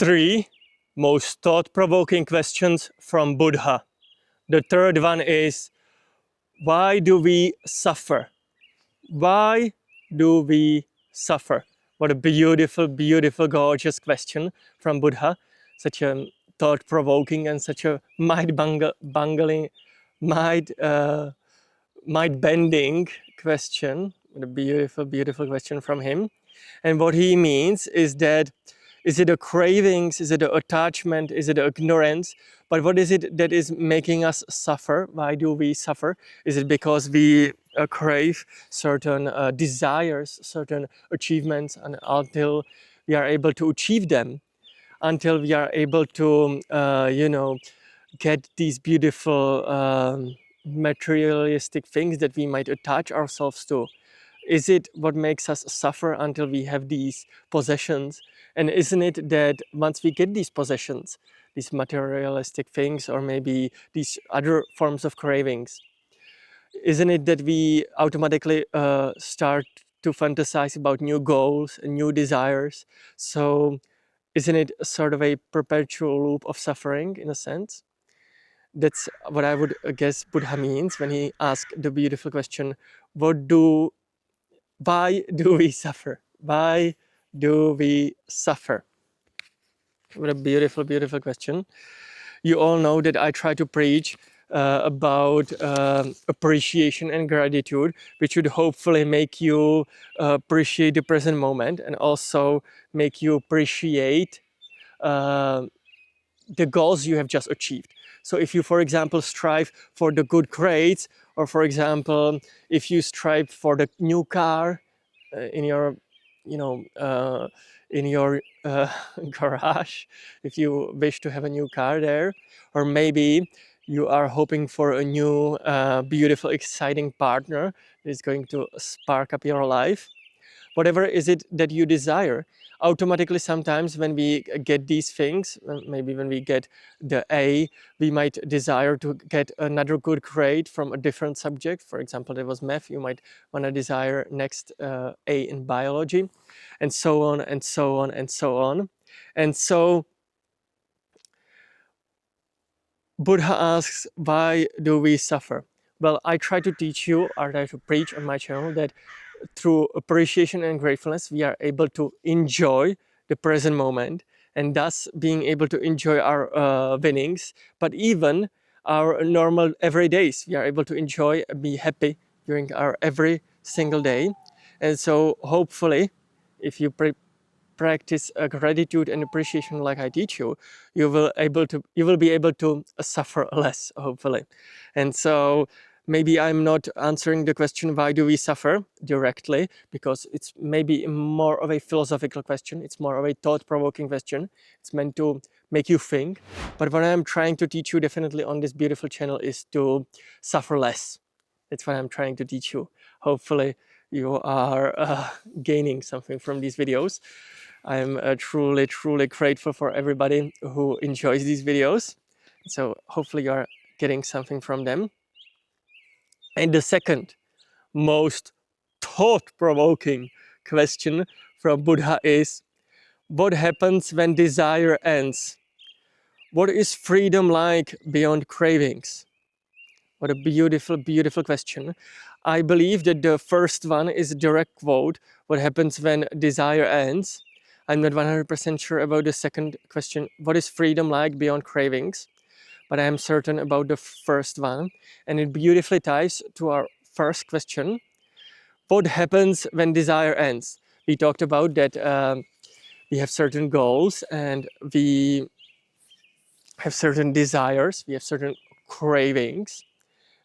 3 most thought-provoking questions from Buddha. The third one is, why do we suffer? Why do we suffer? What a beautiful, beautiful, gorgeous question from Buddha. Such a thought-provoking and such a mind-bending question. What a beautiful, beautiful question from him. And what he means is that, is it a cravings? Is it an attachment? Is it ignorance? But what is it that is making us suffer? Why do we suffer? Is it because we crave certain desires, certain achievements, and until we are able to achieve them, until we are able to, get these beautiful materialistic things that we might attach ourselves to? Is it what makes us suffer until we have these possessions? And isn't it that once we get these possessions, these materialistic things, or maybe these other forms of cravings, isn't it that we automatically start to fantasize about new goals and new desires? So isn't it sort of a perpetual loop of suffering in a sense? That's what I would guess Buddha means when he asked the beautiful question, why do we suffer? Why do we suffer? What a beautiful, beautiful question. You all know that I try to preach about appreciation and gratitude, which would hopefully make you appreciate the present moment and also make you appreciate the goals you have just achieved. So if you, for example, strive for the good grades, or for example, if you strive for the new car in your, in your garage, if you wish to have a new car there, or maybe you are hoping for a new, beautiful, exciting partner that is going to spark up your life. Whatever is it that you desire, automatically sometimes when we get these things, maybe when we get the A, we might desire to get another good grade from a different subject. For example, there was math, you might want to desire next A in biology, and so on and so on and so on. And so Buddha asks, why do we suffer? Well, I try to teach you, or try to preach on my channel, that through appreciation and gratefulness, we are able to enjoy the present moment, and thus being able to enjoy our winnings, but even our normal everydays, we are able to enjoy and be happy during our every single day. And so hopefully, if you practice gratitude and appreciation like I teach you, you will be able to suffer less, hopefully. And so maybe I'm not answering the question, why do we suffer, directly, because it's maybe more of a philosophical question. It's more of a thought-provoking question. It's meant to make you think. But what I'm trying to teach you definitely on this beautiful channel is to suffer less. That's what I'm trying to teach you. Hopefully you are gaining something from these videos. I'm truly, truly grateful for everybody who enjoys these videos. So hopefully you are getting something from them. And the second most thought-provoking question from Buddha is, what happens when desire ends? What is freedom like beyond cravings? What a beautiful, beautiful question. I believe that the first one is a direct quote, what happens when desire ends. I'm not 100% sure about the second question, what is freedom like beyond cravings? But I am certain about the first one. And it beautifully ties to our first question. What happens when desire ends? We talked about that we have certain goals and we have certain desires, we have certain cravings,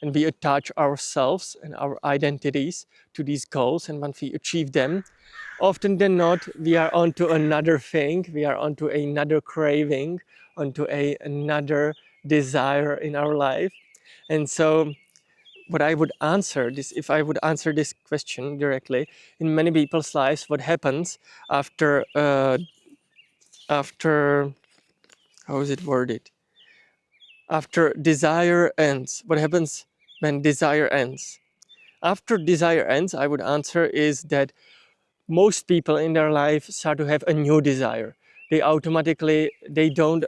and we attach ourselves and our identities to these goals. And once we achieve them, often than not, we are onto another thing, we are onto another craving, onto another desire in our life. And so what I would answer this, if I would answer this question directly, in many people's lives, what happens after, how is it worded? After desire ends, what happens when desire ends? After desire ends, I would answer is that most people in their life start to have a new desire. they automatically, they don't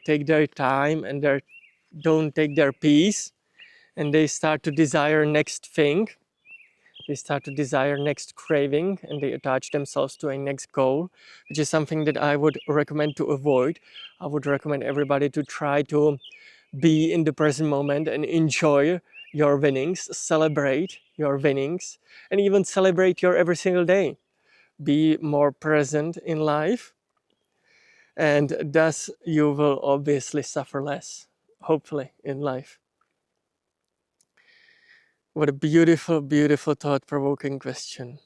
take their time and don't take their peace, and they start to desire next thing. They start to desire next craving, and they attach themselves to a next goal, which is something that I would recommend to avoid. I would recommend everybody to try to be in the present moment and enjoy your winnings, celebrate your winnings, and even celebrate your every single day. Be more present in life, and thus you will obviously suffer less, hopefully, in life. What a beautiful, beautiful, thought provoking question.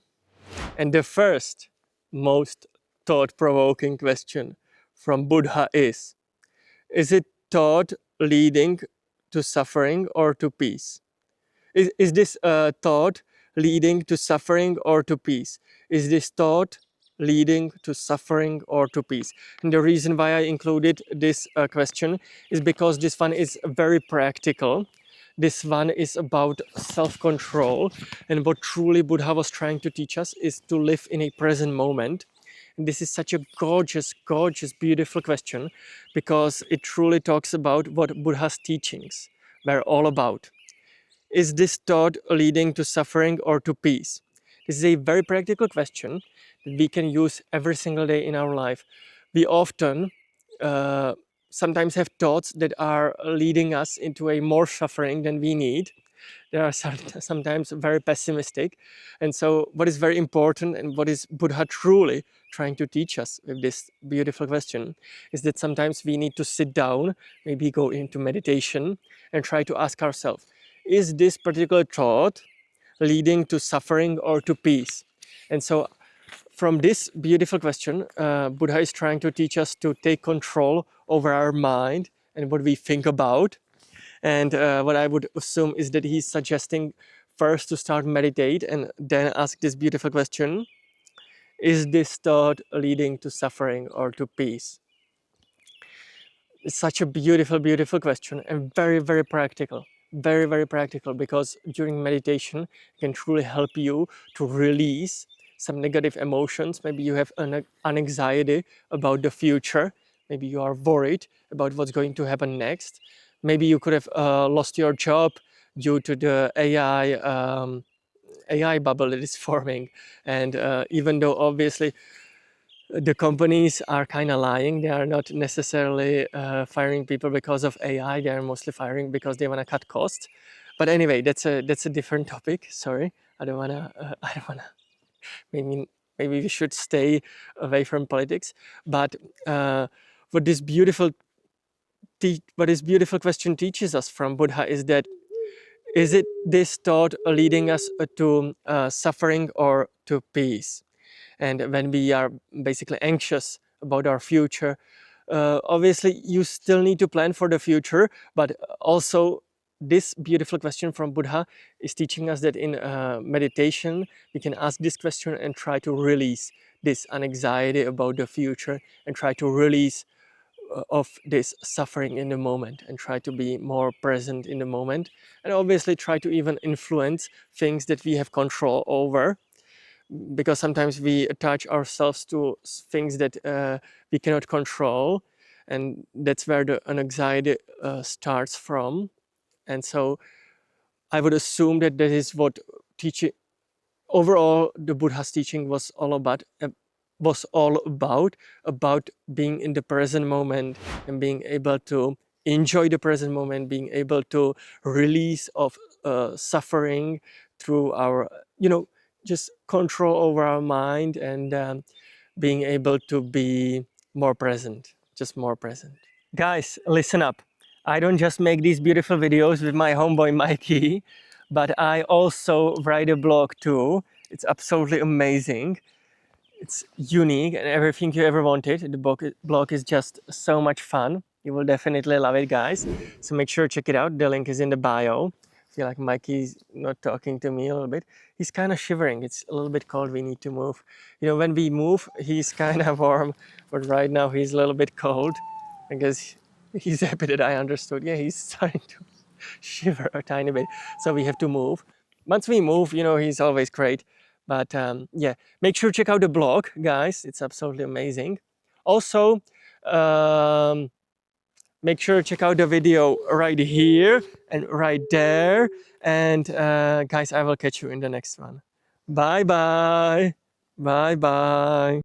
And the first most thought provoking question from Buddha is it thought leading to suffering or to peace? Is this thought leading to suffering or to peace? Is this thought leading to suffering or to peace? And the reason why I included this question is because this one is very practical. This one is about self-control, and what truly Buddha was trying to teach us is to live in a present moment. And this is such a gorgeous, gorgeous, beautiful question, because it truly talks about what Buddha's teachings were all about. Is this thought leading to suffering or to peace? This is a very practical question that we can use every single day in our life. We often sometimes have thoughts that are leading us into a more suffering than we need. They are sometimes very pessimistic. And so what is very important, and what is Buddha truly trying to teach us with this beautiful question, is that sometimes we need to sit down, maybe go into meditation, and try to ask ourselves, is this particular thought leading to suffering or to peace? And so from this beautiful question, Buddha is trying to teach us to take control over our mind and what we think about. And what I would assume is that he's suggesting first to start meditate and then ask this beautiful question, is this thought leading to suffering or to peace? It's such a beautiful, beautiful question, and very, very practical. Very, very practical, because during meditation it can truly help you to release some negative emotions. Maybe you have an anxiety about the future. Maybe you are worried about what's going to happen next. Maybe you could have lost your job due to the AI bubble that is forming. And even though obviously the companies are kind of lying, they are not necessarily firing people because of AI. They are mostly firing because they want to cut costs. But anyway, that's a different topic. Sorry, I don't wanna. I don't wanna. Maybe we should stay away from politics. But what this beautiful question teaches us from Buddha is that, is it this thought leading us to suffering or to peace? And when we are basically anxious about our future, obviously you still need to plan for the future, but also this beautiful question from Buddha is teaching us that in meditation we can ask this question and try to release this anxiety about the future, and try to release of this suffering in the moment, and try to be more present in the moment, and obviously try to even influence things that we have control over, because sometimes we attach ourselves to things that we cannot control, and that's where the anxiety starts from. And so I would assume that that is what teaching overall the Buddha's teaching was all about, about being in the present moment and being able to enjoy the present moment, being able to release of suffering through our, just control over our mind, and being able to be more present, just more present. Guys, listen up. I don't just make these beautiful videos with my homeboy Mikey, but I also write a blog too. It's absolutely amazing. It's unique and everything you ever wanted. The blog is just so much fun. You will definitely love it, guys. So make sure to check it out. The link is in the bio. I feel like Mikey's not talking to me a little bit. He's kind of shivering. It's a little bit cold. We need to move. When we move, he's kind of warm, but right now he's a little bit cold. I guess he's happy that I understood. Yeah, he's starting to shiver a tiny bit. So we have to move. Once we move, he's always great. But yeah, make sure to check out the blog, guys. It's absolutely amazing. Also, make sure to check out the video right here and right there. And guys, I will catch you in the next one. Bye bye. Bye bye.